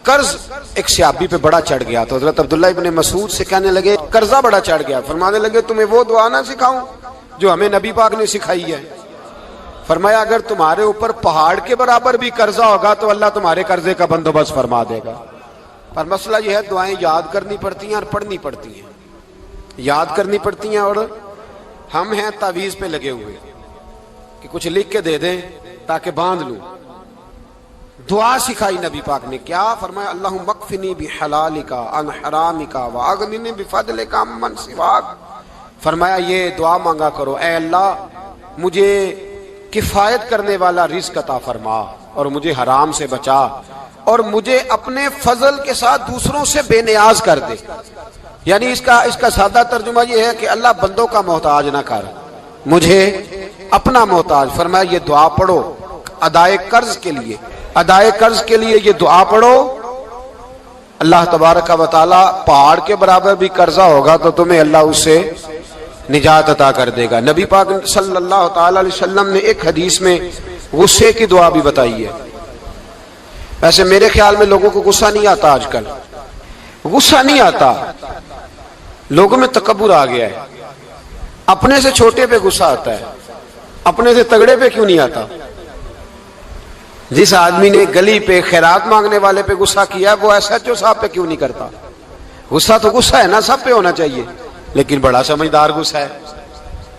قرض ایک صحابی پہ بڑا چڑھ گیا تو حضرت عبداللہ ابن مسعود سے کہنے لگے قرضہ بڑا چڑھ گیا، فرمانے لگے تمہیں وہ دعا نہ سکھاؤں جو ہمیں نبی پاک نے سکھائی ہے؟ فرمایا اگر تمہارے اوپر پہاڑ کے برابر بھی قرضہ ہوگا تو اللہ تمہارے قرضے کا بندوبست فرما دے گا۔ پر مسئلہ یہ ہے دعائیں یاد کرنی پڑتی ہیں اور پڑھنی پڑتی ہیں، یاد کرنی پڑتی ہیں، اور ہم ہیں تعویذ پہ لگے ہوئے کہ کچھ لکھ کے دے دیں تاکہ باندھ لوں۔ دعا سکھائی نبی پاک نے، کیا فرمایا؟ اللہم اکفنی بحلالک عن حرامک واغننی بفضلک عمن سواک۔ فرمایا یہ دعا مانگا کرو، اے اللہ مجھے کفایت کرنے والا رزق عطا فرما اور مجھے حرام سے بچا، اور مجھے اپنے فضل کے ساتھ دوسروں سے بے نیاز کر دے۔ یعنی اس کا سادہ ترجمہ یہ ہے کہ اللہ بندوں کا محتاج نہ کر، مجھے اپنا محتاج۔ فرمایا یہ دعا پڑھو ادائے قرض کے لیے، ادائے قرض کے لیے یہ دعا پڑھو، اللہ تبارک و تعالی پہاڑ کے برابر بھی قرضہ ہوگا تو تمہیں اللہ اس سے نجات عطا کر دے گا۔ نبی پاک صلی اللہ تعالی علیہ وسلم نے ایک حدیث میں غصے کی دعا بھی بتائی ہے۔ ویسے میرے خیال میں لوگوں کو غصہ نہیں آتا، آج کل غصہ نہیں آتا، لوگوں میں تکبر آ گیا ہے، اپنے سے چھوٹے پہ غصہ آتا ہے، اپنے سے تگڑے پہ کیوں نہیں آتا؟ جس آدمی نے گلی پہ خیرات مانگنے والے پہ غصہ کیا وہ ایس ایچ او صاحب پہ کیوں نہیں کرتا؟ غصہ تو غصہ ہے نا، سب پہ ہونا چاہیے، لیکن بڑا سمجھدار غصہ ہے۔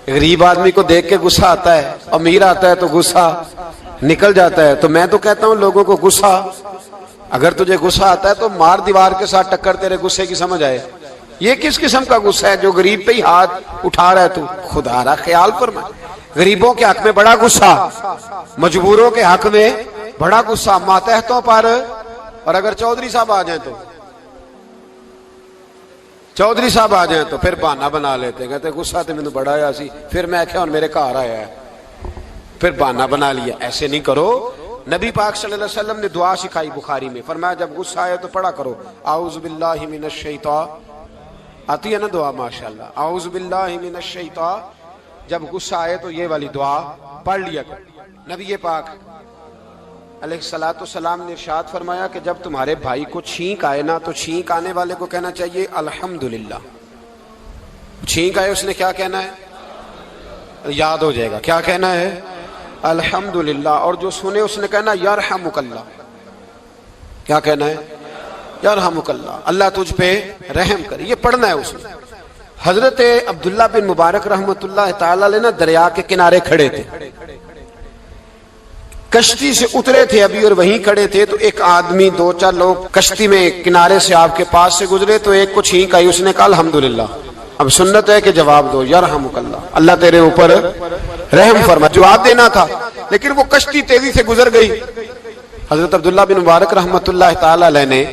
غریب آدمی کو دیکھ کے غصہ آتا ہے، امیر آتا ہے تو غصہ نکل جاتا ہے۔ تو میں تو کہتا ہوں لوگوں کو غصہ، اگر تجھے غصہ آتا ہے تو مار دیوار کے ساتھ ٹکر تیرے غصے کی سمجھ آئے۔ یہ کس قسم کا غصہ ہے جو غریب پہ ہی ہاتھ اٹھا رہا ہے؟ تو خدا را خیال فرما، غریبوں کے حق میں بڑا غصہ، مجبوروں کے حق میں بڑا غصہ، ماتحتوں پر، اور اگر چودھری صاحب آ جائیں تو چودھری صاحب آ جائیں تو پھر بہانہ بنا لیتے ہیں، کہتے غصہ تو مینوں بڑا آیا سی، پھر میں کیا اور میرے گھر آیا ہے، پھر بہانہ بنا لیا۔ ایسے نہیں کرو۔ نبی پاک صلی اللہ علیہ وسلم نے دعا سکھائی بخاری میں، فرمایا جب غصہ آئے تو پڑھا کرو اعوذ باللہ من الشیطان، آتی ہے نا دعا ماشاءاللہ، اعوذ باللہ من الشیطان، جب غصہ آئے تو یہ والی دعا پڑھ لیا کرو۔ نبی پاک علیہ الصلوۃ والسلام نے ارشاد فرمایا کہ جب تمہارے بھائی کو چھینک آئے نا تو چھینک آنے والے کو کہنا چاہیے الحمدللہ۔ چھینک آئے اس نے کیا کہنا ہے؟ یاد ہو جائے گا، کیا کہنا ہے؟ الحمدللہ۔ اور جو سنے اس نے کہنا یرحمک اللہ، کیا کہنا ہے؟ یرحمک اللہ، اللہ تجھ پہ رحم کرے، یہ پڑھنا ہے اس نے۔ حضرت عبداللہ بن مبارک رحمۃ اللہ تعالی علیہ نا دریا کے کنارے کھڑے تھے، کشتی سے اترے تھے ابھی اور وہیں کھڑے تھے، تو ایک آدمی دو چار لوگ کشتی میں کنارے سے آپ کے پاس سے گزرے تو ایک کو چھینک آئی، اس نے کہا الحمدللہ۔ اب سنت ہے کہ جواب دو یرحمک اللہ، اللہ تیرے اوپر رحم فرما، جواب دینا تھا، لیکن وہ کشتی تیزی سے گزر گئی۔ حضرت عبداللہ بن مبارک رحمۃ اللہ تعالی علیہ نے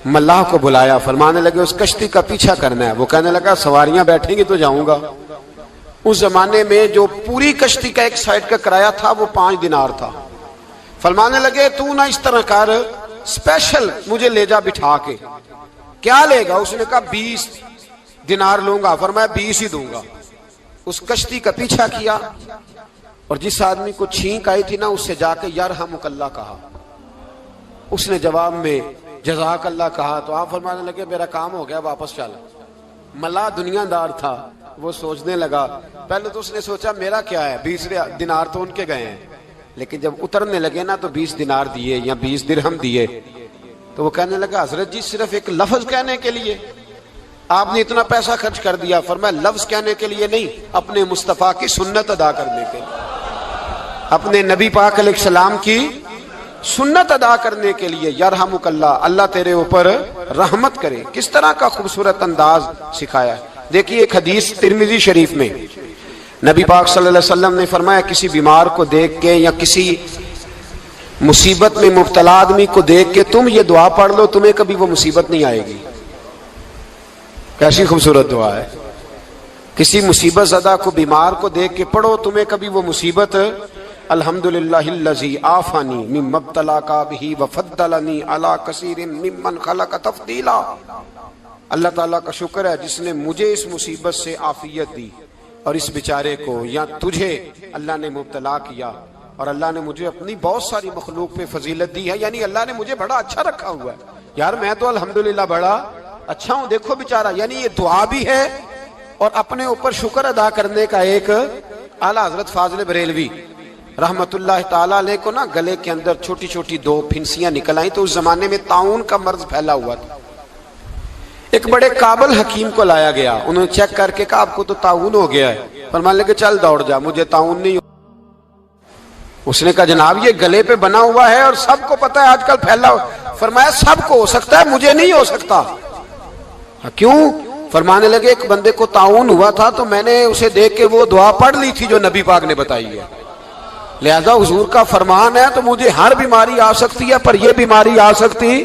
ملاح کو بلایا، فرمانے لگے اس کشتی کا پیچھا کرنا ہے۔ وہ کہنے لگا سواریاں بیٹھیں گی تو جاؤں گا۔ اس زمانے میں جو پوری کشتی کا ایک سائیڈ کا کرایہ تھا وہ 5 دینار تھا۔ فرمانے لگے تو نہ اس طرح کر، اسپیشل مجھے لے جا بٹھا کے۔ کیا لے گا؟ اس نے کہا 20 دینار لوں گا۔ فرمایا 20 ہی دوں گا۔ اس کشتی کا پیچھا کیا اور جس آدمی کو چھینک آئی تھی نا اس سے جا کے یرحمک اللہ کہا، اس نے جواب میں جزاک اللہ کہا، تو آپ فرمانے لگے میرا کام ہو گیا، واپس چل۔ ملا دنیا دار تھا، وہ سوچنے لگا، پہلے تو اس نے سوچا میرا کیا ہے، 20 دینار تو ان کے گئے ہیں، لیکن جب اترنے لگے نا تو 20 دینار دیے یا 20 درہم دیے، تو وہ کہنے لگا حضرت جی صرف ایک لفظ کہنے کے لیے آپ نے اتنا پیسہ خرچ کر دیا؟ فرمایا لفظ کہنے کے لیے نہیں، اپنے مصطفیٰ کی سنت ادا کرنے کے لیے، اپنے نبی پاک علیہ السلام کی سنت ادا کرنے کے لیے۔ یرحمک اللہ، اللہ تیرے اوپر رحمت کرے۔ کس طرح کا خوبصورت انداز سکھایا ہے۔ دیکھیے ایک حدیث ترمذی شریف میں نبی پاک صلی اللہ علیہ وسلم نے فرمایا کسی بیمار کو دیکھ کے یا کسی مصیبت میں مبتلا آدمی کو دیکھ کے تم یہ دعا پڑھ لو، تمہیں کبھی وہ مصیبت نہیں آئے گی۔ کیسی خوبصورت دعا ہے۔ کسی مصیبت زدہ کو بیمار کو دیکھ کے پڑھو، تمہیں کبھی وہ مصیبت الحمدللہ الذی عافانی مما ابتلاک بہ وفضلنی علی کثیر ممن خلق تفضیلا۔ اللہ تعالیٰ کا شکر ہے جس نے مجھے اس مصیبت سے عافیت دی اور اس بیچارے کو یا تجھے اللہ نے مبتلا کیا، اور اللہ نے مجھے اپنی بہت ساری مخلوق پہ فضیلت دی ہے، یعنی اللہ نے مجھے بڑا اچھا رکھا ہوا ہے۔ یار میں تو الحمدللہ بڑا اچھا ہوں، دیکھو بیچارہ. یعنی یہ دعا بھی ہے اور اپنے اوپر شکر ادا کرنے کا ایک. اعلیٰ حضرت فاضل بریلوی رحمت اللہ تعالیٰ علیہ کو نا گلے کے اندر چھوٹی چھوٹی 2 پھنسیاں نکل آئیں، تو اس زمانے میں طاعون کا مرض پھیلا ہوا تھا. ایک بڑے قابل حکیم کو لایا گیا، انہوں نے چیک کر کے کہا آپ کو تو طاعون ہو گیا ہے. فرمانے لگے چل دوڑ جا، مجھے طاعون نہیں. اس نے کہا جناب یہ گلے پہ بنا ہوا ہے اور سب کو پتا ہے آج کل پھیلا. فرمایا سب کو ہو سکتا ہے، مجھے نہیں ہو سکتا. کیوں؟ فرمانے لگے ایک بندے کو طاعون ہوا تھا تو میں نے اسے دیکھ کے وہ دعا پڑھ لی تھی جو نبی پاک نے بتائی ہے، لہذا حضور کا فرمان ہے تو مجھے ہر بیماری آ سکتی ہے پر یہ بیماری آ سکتی.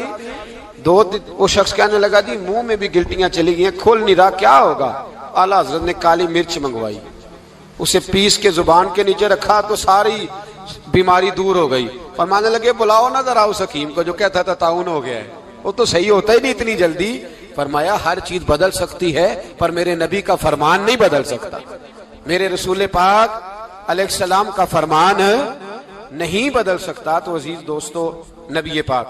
وہ شخص کہنے لگا جی منہ میں بھی گلٹیاں چلی گئی ہیں، کھول نہیں رہا، کیا ہوگا؟ اعلیٰ حضرت نے کالی مرچ منگوائی، اسے پیس کے زبان کے نیچے رکھا تو ساری بیماری دور ہو گئی. فرمانے لگے بلاؤ نا ذرا اس حکیم کو جو کہتا تھا طاعون ہو گیا ہے، وہ تو صحیح ہوتا ہی نہیں اتنی جلدی. فرمایا ہر چیز بدل سکتی ہے پر میرے نبی کا فرمان نہیں بدل سکتا، میرے رسول پاک علیہ السلام کا فرمان نہیں بدل سکتا. تو عزیز دوستو نبی پاک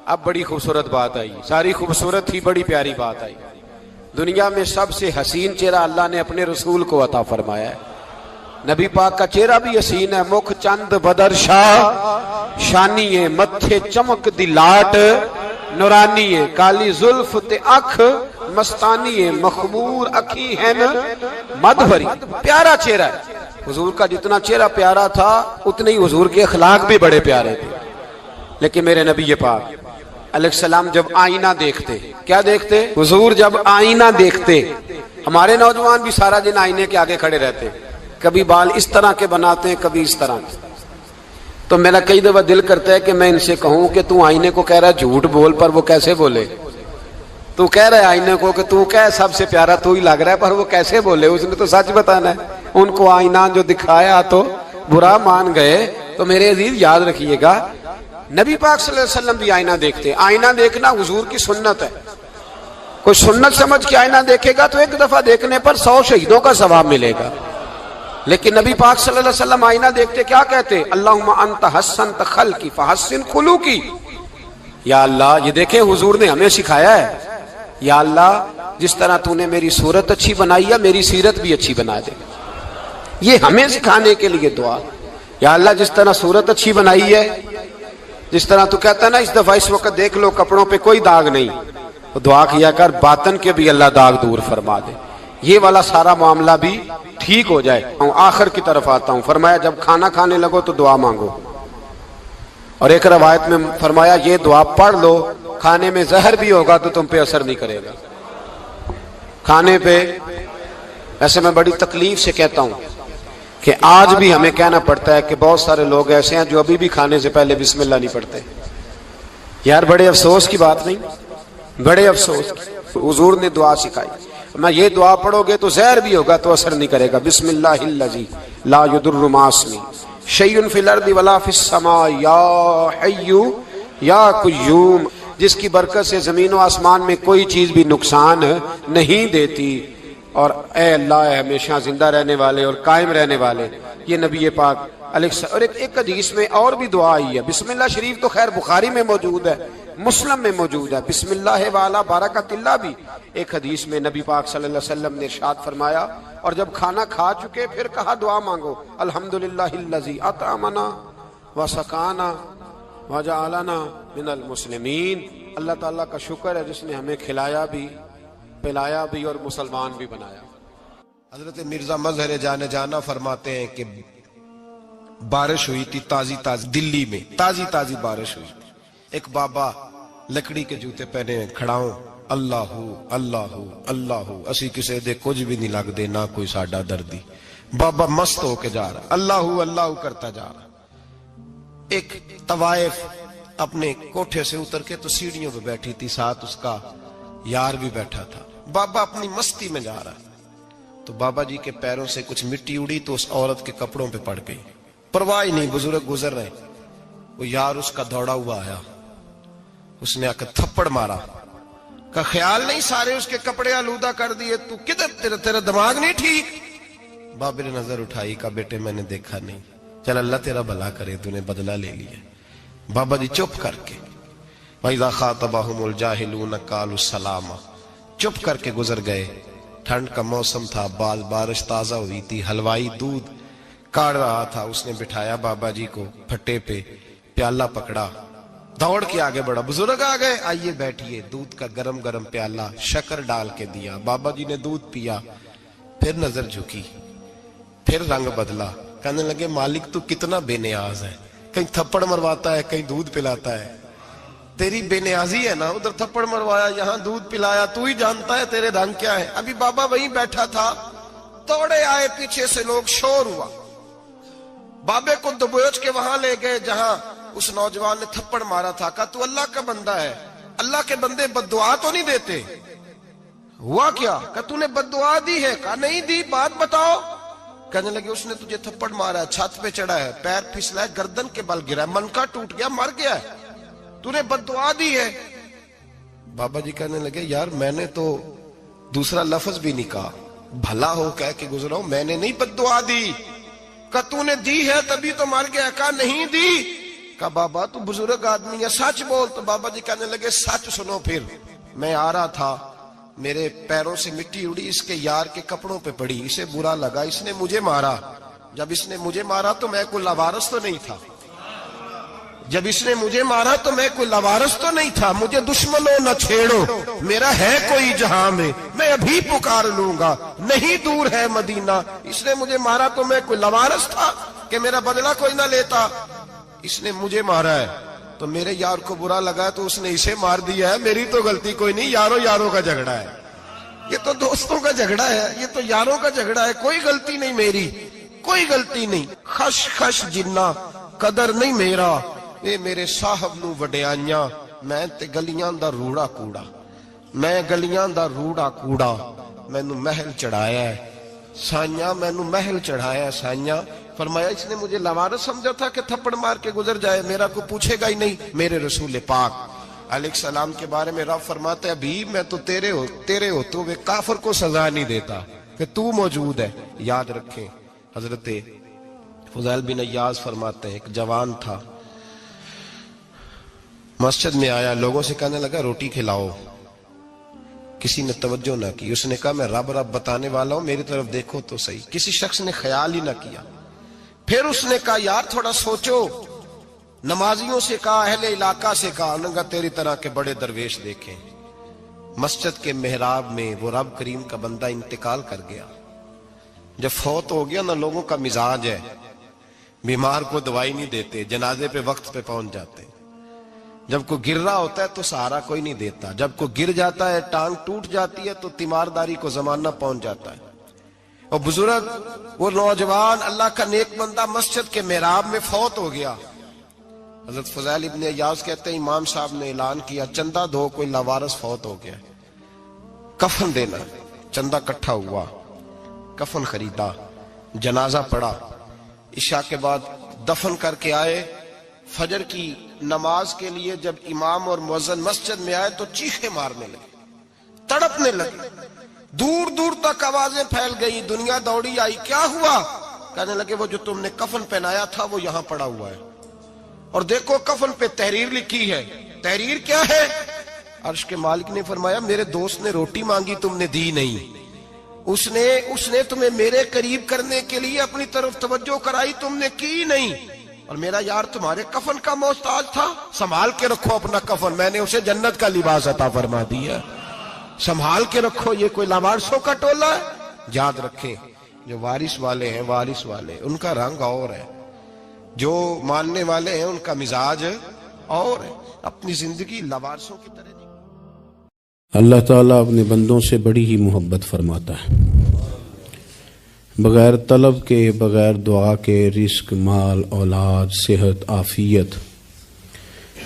اب بڑی خوبصورت بات آئی، ساری خوبصورت ہی بڑی پیاری بات آئی. دنیا میں سب سے حسین چہرہ اللہ نے اپنے رسول کو عطا فرمایا ہے. نبی پاک کا چہرہ بھی حسین ہے. مکھ چند بدر شاہ شانی ہے، متھے چمک دی لاٹ نورانی ہے، کالی زلف تے اکھ مستانی ہے، مخمور اکھی ہے مد بھری. پیارا چہرہ ہے. حضور کا جتنا چہرہ پیارا تھا اتنے ہی حضور کے اخلاق بھی بڑے پیارے تھے. لیکن میرے نبی پاک علیہ السلام جب آئینہ دیکھتے، کیا دیکھتے؟ حضور جب آئینہ دیکھتے، ہمارے نوجوان بھی سارا دن آئینے کے آگے کھڑے رہتے، کبھی بال اس طرح کے بناتے ہیں کبھی اس طرح. تو میرا کئی دفعہ دل کرتا ہے کہ میں ان سے کہوں کہ تو آئینے کو کہہ رہا ہے جھوٹ بول، پر وہ کیسے بولے؟ تو کہہ رہا ہے آئینے کو کہ تو کہہ سب سے پیارا تو ہی لگ رہا ہے، پر وہ کیسے بولے؟ اس نے تو سچ بتانا ہے. ان کو آئینہ جو دکھایا تو برا مان گئے. تو میرے عزیز یاد رکھیے گا نبی پاک صلی اللہ علیہ وسلم بھی آئینہ دیکھتے. آئینہ دیکھنا حضور کی سنت ہے. کوئی سنت سمجھ کے آئینہ دیکھے گا تو ایک دفعہ دیکھنے پر 100 شہیدوں کا ثواب ملے گا. لیکن نبی پاک صلی اللہ علیہ وسلم آئینہ دیکھتے کیا کہتے؟ اللہم انت حسنت خلقی فحسن خلوقی. یا اللہ، یہ دیکھیں حضور نے ہمیں سکھایا ہے، یا اللہ جس طرح تو نے میری صورت اچھی بنائی ہے میری سیرت بھی اچھی بنا دے. یہ ہمیں سکھانے کے لیے دعا. یا اللہ جس طرح صورت اچھی بنائی ہے، جس طرح تو کہتا ہے نا اس دفعہ اس وقت دیکھ لو کپڑوں پہ کوئی داغ نہیں، تو دعا کیا کر باطن کے بھی اللہ داغ دور فرما دے، یہ والا سارا معاملہ بھی ٹھیک ہو جائے. آخر کی طرف آتا ہوں. فرمایا جب کھانا کھانے لگو تو دعا مانگو. اور ایک روایت میں فرمایا یہ دعا پڑھ لو، کھانے میں زہر بھی ہوگا تو تم پہ اثر نہیں کرے گا. کھانے پہ ایسے میں بڑی تکلیف سے کہتا ہوں کہ آج بھی ہمیں کہنا پڑتا ہے کہ بہت سارے لوگ ایسے ہیں جو ابھی بھی کھانے سے پہلے بسم اللہ نہیں پڑھتے. یار بڑے افسوس کی بات نہیں؟ بڑے افسوس. حضور نے دعا سکھائی، میں یہ دعا پڑھو گے تو زہر بھی ہوگا تو اثر نہیں کرے گا. بسم اللہ الذی لا یضر مع اسمہ شیء فی الارض ولا فی السماء یا حی یا قیوم، جس کی برکت سے زمین و آسمان میں کوئی چیز بھی نقصان نہیں دیتی. اور اے اللہ اے ہمیشہ زندہ رہنے والے اور قائم رہنے والے. یہ نبی پاک علیہ السلام. اور ایک حدیث میں اور بھی دعا آئی ہے. بسم اللہ شریف تو خیر بخاری میں موجود ہے، مسلم میں موجود ہے. بسم اللہ والا بارکت اللہ بھی ایک حدیث میں نبی پاک صلی اللہ علیہ وسلم نے ارشاد فرمایا. اور جب کھانا کھا چکے پھر کہا دعا مانگو. الحمدللہ الذی اطعمنا وسقانا وجعلنا من المسلمین. اللہ تعالیٰ کا شکر ہے جس نے ہمیں کھلایا بھی پلایا بھی اور مسلمان بھی بنایا. حضرت مرزا مظہر جانے جانا فرماتے ہیں کہ بارش ہوئی تھی تازی تازی دلی میں، تازی تازی بارش ہوئی. ایک بابا لکڑی کے جوتے پہنے کھڑا ہوں، اللہ اللہ اللہ اسی کسے دے کچھ بھی نہیں لگ دے نہ کوئی ساڈا دردی. بابا مست ہو کے جا رہا، اللہ اللہ کرتا جا رہا. ایک طوائف اپنے کوٹھے سے اتر کے تو سیڑھیوں پہ بیٹھی تھی، ساتھ اس کا یار بھی بیٹھا تھا. بابا اپنی مستی میں جا رہا تو بابا جی کے پیروں سے کچھ مٹی اڑی تو اس عورت کے کپڑوں پہ پڑ گئی. پرواہ نہیں، بزرگ گزر رہے. وہ یار اس کا دوڑا ہوا آیا، اس نے آ کے تھپڑ مارا. کا خیال نہیں سارے اس کے کپڑے آلودہ کر دیے، تو کدھر تیرا دماغ نہیں ٹھیک؟ بابے نے نظر اٹھائی، کہا بیٹے میں نے دیکھا نہیں، چل اللہ تیرا بھلا کرے، تو نے بدلہ لے لیا. بابا جی چپ کر کے وَإِذَا خَاطَبَهُمُ الْجَاهِلُونَ قَالُوا سَلَامًا، چپ کر کے گزر گئے۔ ٹھنڈ کا موسم تھا، بارش تازہ ہوئی تھی، حلوائی دودھ کاڑ رہا تھا، اس نے بٹھایا بابا جی کو پھٹے پہ، پیالہ پکڑا، دوڑ کے آگے بڑھا، بزرگ آ گئے، آئیے بیٹھیے، دودھ کا گرم گرم پیالہ شکر ڈال کے دیا، بابا جی نے دودھ پیا، پھر نظر جھکی، پھر رنگ بدلا، کہنے لگے مالک تو کتنا بے نیاز ہے، کہیں تھپڑ مرواتا ہے، کہیں دودھ پلاتا ہے، تیری بے نیازی ہے نا، ادھر تھپڑ مروایا، یہاں دودھ پلایا، تو ہی جانتا ہے تیرے رنگ کیا ہے۔ ابھی بابا وہیں بیٹھا تھا، توڑے آئے پیچھے سے لوگ، شور ہوا، بابے کو دبوچ کے وہاں لے گئے جہاں اس نوجوان نے تھپڑ مارا تھا، کہا تو اللہ کا بندہ ہے، اللہ کے بندے بد دعا تو نہیں دیتے، ہوا کیا؟ کہا تو نے بد دعا دی ہے؟ کہا نہیں دی، بات بتاؤ۔ کہنے لگے اس نے تجھے تھپڑ مارا ہے، چھت پہ چڑھا ہے، پیر پھسلا ہے، گردن کے بل گرا ہے، منکا ٹوٹ گیا، مر گیا ہے، تو نے بد دعا دی ہے۔ بابا جی کہنے لگے یار میں نے تو دوسرا لفظ بھی نہیں کہا، بھلا ہو کہہ کے گزرا ہوں، میں نے نہیں بد دعا دی۔ کہا تو نے دی ہے تبھی تو مر گیا، کہا نہیں دی۔ کہا بابا تو بزرگ آدمی ہے، سچ بول۔ تو بابا جی کہنے لگے سچ سنو، پھر میں آ رہا تھا، میرے پیروں سے مٹی اڑی، اس کے یار کے کپڑوں پہ پڑی، اسے برا لگا، اس نے مجھے مارا، جب اس نے مجھے مارا تو میں کوئی لاوارث تو نہیں تھا، جب اس نے مجھے مارا تو میں کوئی لاوارث تو نہیں تھا، مجھے دشمنوں نہ چھیڑو، میرا ہے کوئی جہاں میں ابھی پکار لوں گا، نہیں دور ہے مدینہ، اس نے مجھے مارا تو میں کوئی لاوارث تھا کہ میرا بدلہ کوئی نہ لیتا، اس نے مجھے مارا ہے تو میرے یار کو برا لگا تو اس نے اسے مار دیا ہے، میری تو غلطی کوئی نہیں، یاروں کا جھگڑا ہے، یہ تو دوستوں کا جھگڑا ہے، یہ تو یاروں کا جھگڑا ہے، کوئی غلطی نہیں میری، کوئی غلطی نہیں، خش خش جنہ قدر نہیں میرا، اے میرے صاحب نو وڈیاں، میں تے گلیاں دا روڑا کوڑا، میں گلیاں دا روڑا کوڑا، میں نو محل چڑھایا ہے سائیاں، میں نو محل چڑھایا ہے سائیاں۔ فرمایا اس نے مجھے لاوارث سمجھا تھا کہ تھپڑ مار کے گزر جائے، میرا کو پوچھے گا ہی نہیں۔ میرے رسول پاک علیہ السلام کے بارے میں رب فرماتا ہے ابھی میں تو تیرے ہوتے ہوئے کافر کو سزا نہیں دیتا کہ تو موجود ہے۔ یاد رکھیں حضرت فضیل بن عیاض فرماتے ہیں ایک جوان تھا، مسجد میں آیا، لوگوں سے کہنے لگا روٹی کھلاؤ، کسی نے توجہ نہ کی، اس نے کہا میں رب بتانے والا ہوں، میری طرف دیکھو تو صحیح، کسی شخص نے خیال ہی نہ کیا۔ پھر اس نے کہا یار تھوڑا سوچو، نمازیوں سے کہا، اہل علاقہ سے کہا، انہوں نے کہا تیری طرح کے بڑے درویش دیکھیں۔ مسجد کے محراب میں وہ رب کریم کا بندہ انتقال کر گیا، جب فوت ہو گیا نا، لوگوں کا مزاج ہے، بیمار کو دوائی نہیں دیتے، جنازے پہ وقت پہ پہنچ جاتے، جب کوئی گر رہا ہوتا ہے تو سہارا کوئی نہیں دیتا، جب کوئی گر جاتا ہے، ٹانگ ٹوٹ جاتی ہے تو تیمارداری کو زمانہ پہنچ جاتا ہے۔ اور بزرگ وہ نوجوان اللہ کا نیک بندہ مسجد کے محراب میں فوت ہو گیا۔ حضرت فضیل ابن عیاض کہتے ہیں امام صاحب نے اعلان کیا چندہ دو، کوئی لاوارث فوت ہو گیا، کفن دینا، چندہ کٹھا ہوا، کفن خریدا، جنازہ پڑا، عشاء کے بعد دفن کر کے آئے، فجر کی نماز کے لیے جب امام اور مؤذن مسجد میں آئے تو چیخیں مارنے لگے، تڑپنے لگے، دور دور تک آوازیں پھیل گئی، دنیا دوڑی آئی، کیا ہوا؟ کہنے لگے وہ جو تم نے کفن پہنایا تھا وہ یہاں پڑا ہوا ہے، اور دیکھو کفن پہ تحریر لکھی ہے۔ تحریر کیا ہے؟ عرش کے مالک نے فرمایا میرے دوست نے روٹی مانگی تم نے دی نہیں، اس نے تمہیں میرے قریب کرنے کے لیے اپنی طرف توجہ کرائی، تم نے کی نہیں، اور میرا یار تمہارے کفن کا محتاج تھا، سنبھال کے رکھو اپنا کفن، میں نے اسے جنت کا لباس عطا فرما دیا، سنبھال کے رکھو، یہ کوئی لاوارثوں کا ٹولہ ہے۔ یاد رکھیں جو وارث والے ہیں، وارث والے ان کا رنگ اور ہے، جو ماننے والے ہیں ان کا مزاج اور ہے، اپنی زندگی لاوارثوں کی طرح نہیں۔ اللہ تعالیٰ اپنے بندوں سے بڑی ہی محبت فرماتا ہے، بغیر طلب کے، بغیر دعا کے رزق، مال، اولاد، صحت، عافیت،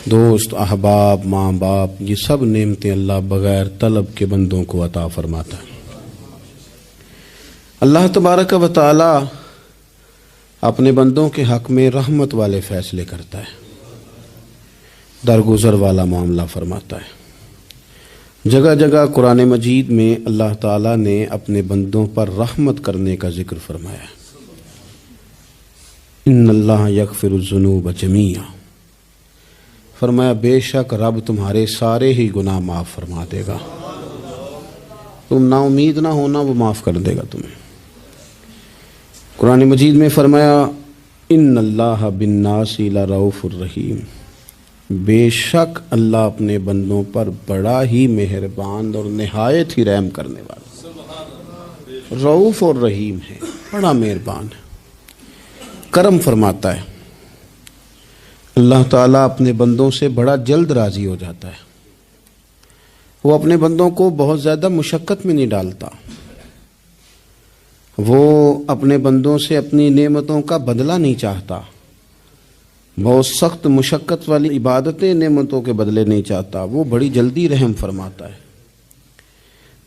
دوست، احباب، ماں باپ، یہ سب نعمتیں اللہ بغیر طلب کے بندوں کو عطا فرماتا ہے۔ اللہ تبارک و تعالی اپنے بندوں کے حق میں رحمت والے فیصلے کرتا ہے، درگزر والا معاملہ فرماتا ہے۔ جگہ جگہ قرآن مجید میں اللہ تعالیٰ نے اپنے بندوں پر رحمت کرنے کا ذکر فرمایا ہے، ان اللہ یغفر الذنوب جمیعا، فرمایا بے شک رب تمہارے سارے ہی گناہ معاف فرما دے گا، تم نا امید نہ ہونا، وہ معاف کر دے گا تمہیں۔ قرآن مجید میں فرمایا ان اللہ بالناس لرؤوف الرحیم، بے شک اللہ اپنے بندوں پر بڑا ہی مہربان اور نہایت ہی رحم کرنے والا، رؤوف اور رحیم ہے، بڑا مہربان ہے، کرم فرماتا ہے۔ اللہ تعالیٰ اپنے بندوں سے بڑا جلد راضی ہو جاتا ہے، وہ اپنے بندوں کو بہت زیادہ مشقت میں نہیں ڈالتا، وہ اپنے بندوں سے اپنی نعمتوں کا بدلہ نہیں چاہتا، بہت سخت مشقت والی عبادتیں نعمتوں کے بدلے نہیں چاہتا، وہ بڑی جلدی رحم فرماتا ہے۔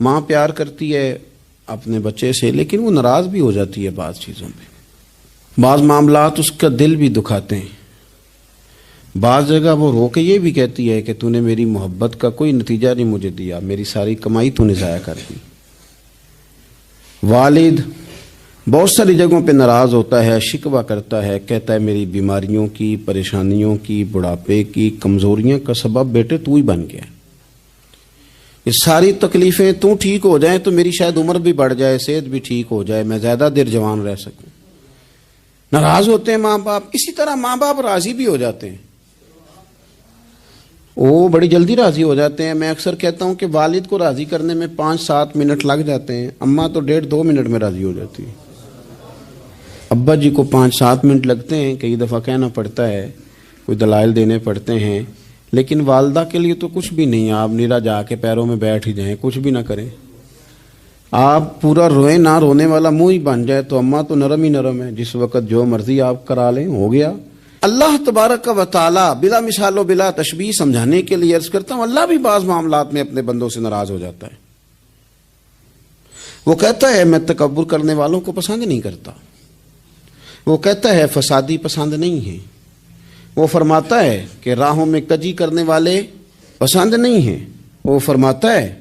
ماں پیار کرتی ہے اپنے بچے سے، لیکن وہ ناراض بھی ہو جاتی ہے بعض چیزوں پہ، بعض معاملات اس کا دل بھی دکھاتے ہیں، بعض جگہ وہ رو کے یہ بھی کہتی ہے کہ تو نے میری محبت کا کوئی نتیجہ نہیں مجھے دیا، میری ساری کمائی تو نے ضائع کر دی۔ والد بہت ساری جگہوں پہ ناراض ہوتا ہے، شکوہ کرتا ہے، کہتا ہے میری بیماریوں کی، پریشانیوں کی، بڑھاپے کی، کمزوریاں کا سبب بیٹے تو ہی بن گیا، یہ ساری تکلیفیں تو ٹھیک ہو جائیں تو میری شاید عمر بھی بڑھ جائے، صحت بھی ٹھیک ہو جائے، میں زیادہ دیر جوان رہ سکوں۔ ناراض ہوتے ہیں ماں باپ، اسی طرح ماں باپ راضی بھی ہو جاتے ہیں، وہ بڑی جلدی راضی ہو جاتے ہیں۔ میں اکثر کہتا ہوں کہ والد کو راضی کرنے میں 5-7 منٹ لگ جاتے ہیں، اماں تو 1.5-2 منٹ میں راضی ہو جاتی ہے۔ ابا جی کو 5-7 منٹ لگتے ہیں، کئی دفعہ کہنا پڑتا ہے، کوئی دلائل دینے پڑتے ہیں، لیکن والدہ کے لیے تو کچھ بھی نہیں، آپ نیرا جا کے پیروں میں بیٹھ ہی جائیں، کچھ بھی نہ کریں، آپ پورا روئیں نہ، رونے والا منہ ہی بن جائے تو اماں تو نرم ہی نرم ہے، جس وقت جو مرضی آپ کرا لیں ہو گیا۔ اللہ تبارک و تعالی بلا مثال و بلا تشبیہ سمجھانے کے لیے عرض کرتا ہوں، اللہ بھی بعض معاملات میں اپنے بندوں سے ناراض ہو جاتا ہے، وہ کہتا ہے میں تکبر کرنے والوں کو پسند نہیں کرتا، وہ کہتا ہے فسادی پسند نہیں ہیں، وہ فرماتا ہے کہ راہوں میں کجی کرنے والے پسند نہیں ہیں، وہ فرماتا ہے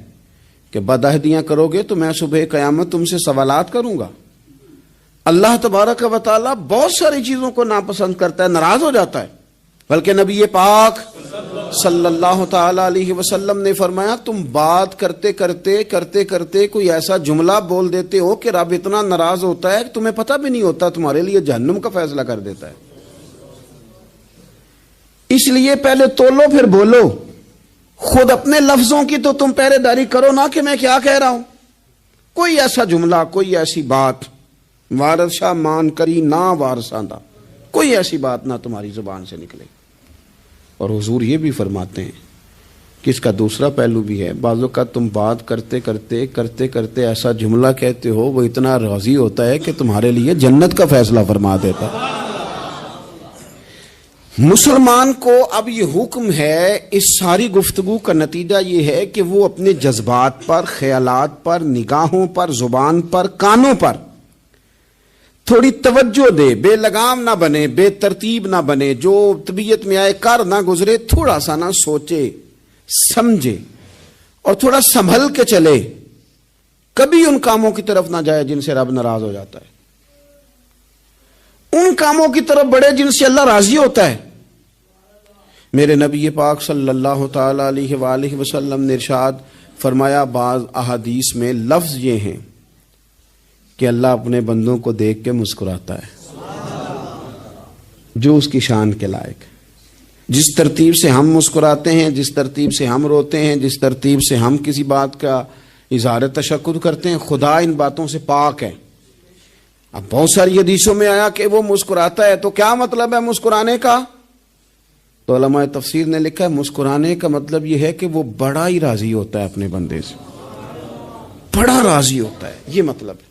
کہ بدعہدیاں کرو گے تو میں صبح قیامت تم سے سوالات کروں گا۔ اللہ تبارک و تعالیٰ بہت ساری چیزوں کو ناپسند کرتا ہے، ناراض ہو جاتا ہے، بلکہ نبی پاک صلی اللہ تعالی علیہ وسلم نے فرمایا تم بات کرتے کرتے کرتے کرتے کوئی ایسا جملہ بول دیتے ہو کہ رب اتنا ناراض ہوتا ہے کہ تمہیں پتہ بھی نہیں ہوتا، تمہارے لیے جہنم کا فیصلہ کر دیتا ہے۔ اس لیے پہلے تولو پھر بولو، خود اپنے لفظوں کی تو تم پہرے داری کرو نا کہ میں کیا کہہ رہا ہوں، کوئی ایسا جملہ، کوئی ایسی بات وارث شاہ مان کری نہ وارثاں دا، کوئی ایسی بات نہ تمہاری زبان سے نکلے۔ اور حضور یہ بھی فرماتے ہیں کہ اس کا دوسرا پہلو بھی ہے، بعض اوقات تم بات کرتے کرتے کرتے کرتے ایسا جملہ کہتے ہو وہ اتنا راضی ہوتا ہے کہ تمہارے لیے جنت کا فیصلہ فرما دیتا ہے۔ مسلمان کو اب یہ حکم ہے، اس ساری گفتگو کا نتیجہ یہ ہے کہ وہ اپنے جذبات پر، خیالات پر، نگاہوں پر، زبان پر، کانوں پر تھوڑی توجہ دے، بے لگام نہ بنے، بے ترتیب نہ بنے، جو طبیعت میں آئے کر نہ گزرے، تھوڑا سا نہ سوچے سمجھے اور تھوڑا سنبھل کے چلے، کبھی ان کاموں کی طرف نہ جائے جن سے رب ناراض ہو جاتا ہے، ان کاموں کی طرف بڑھے جن سے اللہ راضی ہوتا ہے۔ میرے نبی پاک صلی اللہ تعالی علیہ وآلہ وسلم نے ارشاد فرمایا، بعض احادیث میں لفظ یہ ہیں کہ اللہ اپنے بندوں کو دیکھ کے مسکراتا ہے جو اس کی شان کے لائق، جس ترتیب سے ہم مسکراتے ہیں، جس ترتیب سے ہم روتے ہیں، جس ترتیب سے ہم کسی بات کا اظہار تشکر کرتے ہیں، خدا ان باتوں سے پاک ہے۔ اب بہت ساری حدیثوں میں آیا کہ وہ مسکراتا ہے، تو کیا مطلب ہے مسکرانے کا؟ تو علماء تفسیر نے لکھا ہے مسکرانے کا مطلب یہ ہے کہ وہ بڑا ہی راضی ہوتا ہے اپنے بندے سے، بڑا راضی ہوتا ہے، یہ مطلب ہے۔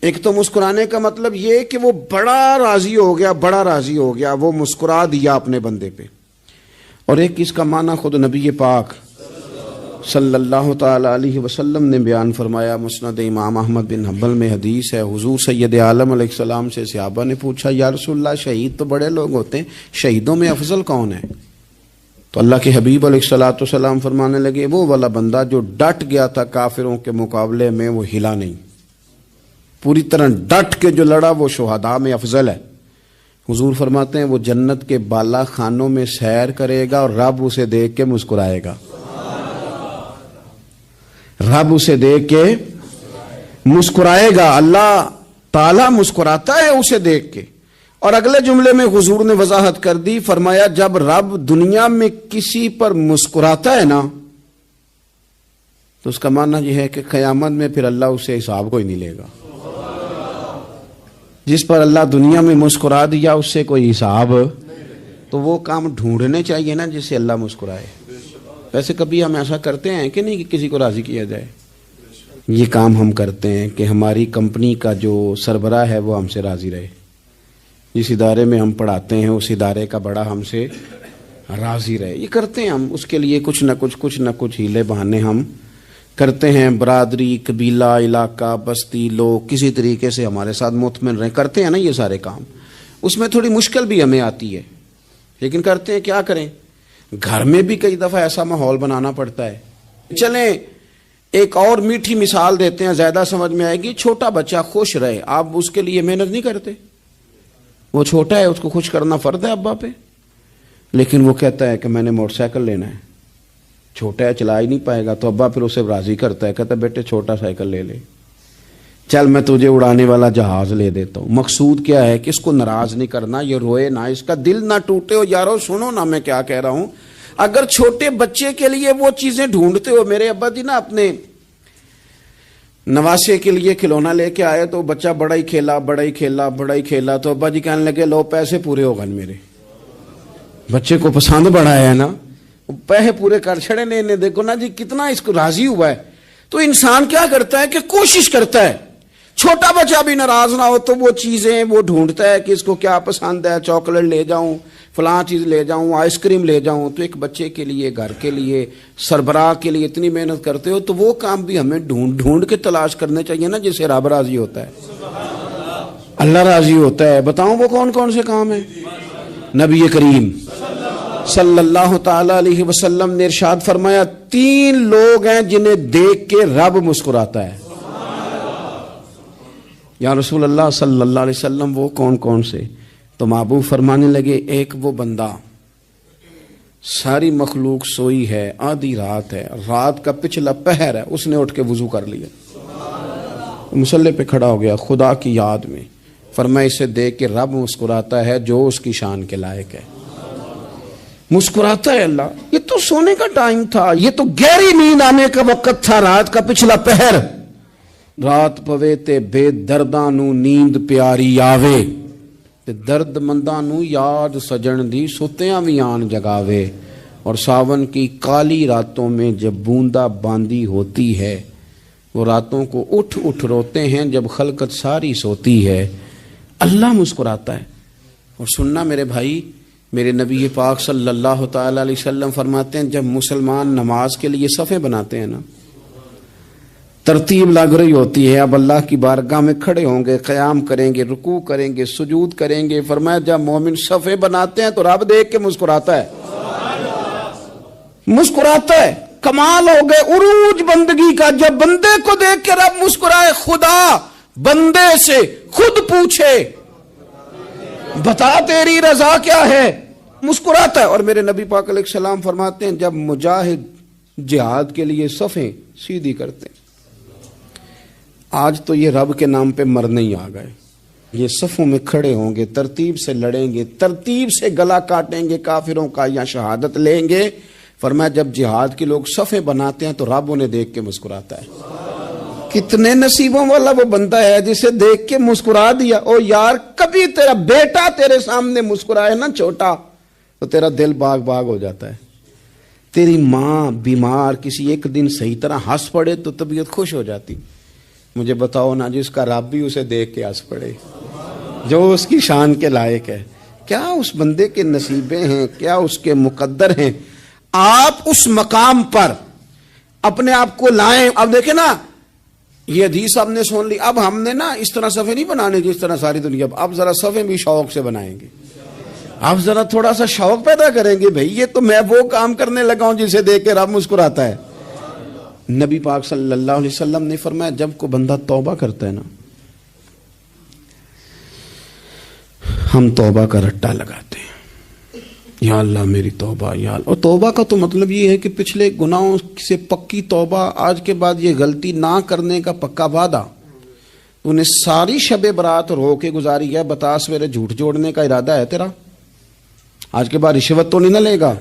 ایک تو مسکرانے کا مطلب یہ کہ وہ بڑا راضی ہو گیا، بڑا راضی ہو گیا، وہ مسکرا دیا اپنے بندے پہ، اور ایک اس کا معنی خود نبی پاک صلی اللہ تعالی علیہ وسلم نے بیان فرمایا۔ مسند امام احمد بن حنبل میں حدیث ہے، حضور سید عالم علیہ السلام سے صحابہ نے پوچھا یا رسول اللہ شہید تو بڑے لوگ ہوتے ہیں، شہیدوں میں افضل کون ہے؟ تو اللہ کے حبیب علیہ الصلوۃ والسلام فرمانے لگے وہ والا بندہ جو ڈٹ گیا تھا کافروں کے مقابلے میں، وہ ہلا نہیں، پوری طرح ڈٹ کے جو لڑا وہ شہداء میں افضل ہے۔ حضور فرماتے ہیں وہ جنت کے بالا خانوں میں سیر کرے گا اور رب اسے دیکھ کے مسکرائے گا. رب اسے دیکھ کے مسکرائے گا. اللہ تعالیٰ مسکراتا ہے اسے دیکھ کے. اور اگلے جملے میں حضور نے وضاحت کر دی, فرمایا جب رب دنیا میں کسی پر مسکراتا ہے نا تو اس کا معنی یہ ہے کہ قیامت میں پھر اللہ اسے حساب کوئی نہیں لے گا. جس پر اللہ دنیا میں مسکرا دیا اس سے کوئی حساب, تو وہ کام ڈھونڈنے چاہیے نا جس سے اللہ مسکرائے. ویسے کبھی ہم ایسا کرتے ہیں کہ نہیں کہ کسی کو راضی کیا جائے؟ یہ کام ہم کرتے ہیں کہ ہماری کمپنی کا جو سربراہ ہے وہ ہم سے راضی رہے. جس ادارے میں ہم پڑھاتے ہیں اس ادارے کا بڑا ہم سے راضی رہے. یہ کرتے ہیں ہم, اس کے لیے کچھ نہ کچھ ہیلے بہانے ہم کرتے ہیں. برادری, قبیلہ, علاقہ, بستی, لوگ کسی طریقے سے ہمارے ساتھ مطمئن رہیں, کرتے ہیں نا یہ سارے کام. اس میں تھوڑی مشکل بھی ہمیں آتی ہے لیکن کرتے ہیں. کیا کریں, گھر میں بھی کئی دفعہ ایسا ماحول بنانا پڑتا ہے. چلیں ایک اور میٹھی مثال دیتے ہیں, زیادہ سمجھ میں آئے گی. چھوٹا بچہ خوش رہے, آپ اس کے لیے محنت نہیں کرتے. وہ چھوٹا ہے, اس کو خوش کرنا فرض ہے ابا پہ, لیکن وہ کہتا ہے کہ میں نے موٹر سائیکل لینا ہے. چھوٹا ہے, چلا ہی نہیں پائے گا, تو ابا پھر اسے راضی کرتا ہے, کہتا ہے بیٹے چھوٹا سائیکل لے لے, چل میں تجھے اڑانے والا جہاز لے دیتا ہوں. مقصود کیا ہے کہ اس کو ناراض نہیں کرنا, یہ روئے نہ, اس کا دل نہ ٹوٹے. ہو یارو سنو نا میں کیا کہہ رہا ہوں. اگر چھوٹے بچے کے لیے وہ چیزیں ڈھونڈتے ہو, میرے ابا جی نا اپنے نواسے کے لیے کھلونا لے کے آئے تو بچہ بڑا ہی کھیلا, تو ابا جی کہنے لگے لو پیسے پورے ہو گئے میرے. بچے کو پسند بڑا ہے نا, پیسے پورے کر چھڑے نے, دیکھو نا جی کتنا اس کو راضی ہوا ہے. تو انسان کیا کرتا ہے کہ کوشش کرتا ہے, چھوٹا بچہ بھی ناراض نہ ہو تو وہ چیزیں وہ ڈھونڈتا ہے کہ اس کو کیا پسند ہے, چاکلیٹ لے جاؤں, فلاں چیز لے جاؤں, آئس کریم لے جاؤں. تو ایک بچے کے لیے, گھر کے لیے, سربراہ کے لیے اتنی محنت کرتے ہو, تو وہ کام بھی ہمیں ڈھونڈ کے تلاش کرنے چاہیے نا جس سے رب راضی ہوتا ہے, اللہ راضی ہوتا ہے. بتاؤں وہ کون کون سے کام ہیں؟ نبی کریم صلی اللہ تعالی علیہ وسلم نے ارشاد فرمایا 3 لوگ ہیں جنہیں دیکھ کے رب مسکراتا ہے. یا رسول اللہ صلی اللہ علیہ وسلم وہ کون کون سے؟ تو محبوب فرمانے لگے, ایک وہ بندہ ساری مخلوق سوئی ہے, آدھی رات ہے, رات کا پچھلا پہر ہے, اس نے اٹھ کے وضو کر لیا, مصلی پہ کھڑا ہو گیا خدا کی یاد میں. فرمایا اسے دیکھ کے رب مسکراتا ہے جو اس کی شان کے لائق ہے. مسکراتا ہے اللہ. یہ تو سونے کا ٹائم تھا, یہ تو گہری نیند آنے کا وقت تھا, رات کا پچھلا پہر. رات پوے تے بے درداں نو نیند پیاری آوے, تے درد منداں نو یاد سجن دی ستیاں وی آن جگاوے. اور ساون کی کالی راتوں میں جب بوندا باندی ہوتی ہے, وہ راتوں کو اٹھ اٹھ روتے ہیں جب خلقت ساری سوتی ہے. اللہ مسکراتا ہے. اور سننا میرے بھائی, میرے نبی پاک صلی اللہ تعالی علیہ وسلم فرماتے ہیں جب مسلمان نماز کے لیے صفیں بناتے ہیں نا, ترتیب لگ رہی ہوتی ہے, اب اللہ کی بارگاہ میں کھڑے ہوں گے, قیام کریں گے, رکوع کریں گے, سجود کریں گے. فرمایا جب مومن صفیں بناتے ہیں تو رب دیکھ کے مسکراتا ہے, مسکراتا ہے. کمال ہو گئے عروج بندگی کا, جب بندے کو دیکھ کے رب مسکرائے. خدا بندے سے خود پوچھے بتا تیری رضا کیا ہے, مسکراتا ہے. اور میرے نبی پاک علیہ السلام فرماتے ہیں جب مجاہد جہاد کے لیے صفیں سیدھی کرتے ہیں, آج تو یہ رب کے نام پہ مرنے ہی آ گئے, یہ صفوں میں کھڑے ہوں گے, ترتیب سے لڑیں گے, ترتیب سے گلا کاٹیں گے کافروں کا یا شہادت لیں گے. فرمایا جب جہاد کے لوگ صفیں بناتے ہیں تو رب انہیں دیکھ کے مسکراتا ہے. کتنے نصیبوں والا وہ بندہ ہے جسے دیکھ کے مسکرا دیا. او یار کبھی تیرا بیٹا تیرے سامنے مسکرائے نا چھوٹا, تو تیرا دل باغ باغ ہو جاتا ہے. تیری ماں بیمار کسی ایک دن صحیح طرح ہنس پڑے تو طبیعت خوش ہو جاتی. مجھے بتاؤ نا جس کا رب بھی اسے دیکھ کے ہنس پڑے, جو اس کی شان کے لائق ہے, کیا اس بندے کے نصیبیں ہیں, کیا اس کے مقدر ہیں. آپ اس مقام پر اپنے آپ کو لائیں. اب دیکھیں نا یہ حدیث آپ نے سن لی, اب ہم نے نا اس طرح صفحے نہیں بنانے جس طرح ساری دنیا, اب ذرا صفحے بھی شوق سے بنائیں گے. آپ ذرا تھوڑا سا شوق پیدا کریں گے, بھئی یہ تو میں وہ کام کرنے لگا ہوں جسے دیکھ کے رب مسکراتا ہے. نبی پاک صلی اللہ علیہ وسلم نے فرمایا جب کو بندہ توبہ کرتا ہے نا, ہم توبہ کا رٹا لگاتے ہیں، یا اللہ میری توبہ، یا اللہ۔ اور توبہ کا تو مطلب یہ ہے کہ پچھلے گناہوں سے پکی توبہ، آج کے بعد یہ غلطی نہ کرنے کا پکا وعدہ۔ انہیں ساری شب برات رو کے گزاری ہے، بتا سویرے جھوٹ جوڑنے کا ارادہ ہے تیرا؟ آج کے بعد رشوت تو نہیں نہ لے گا؟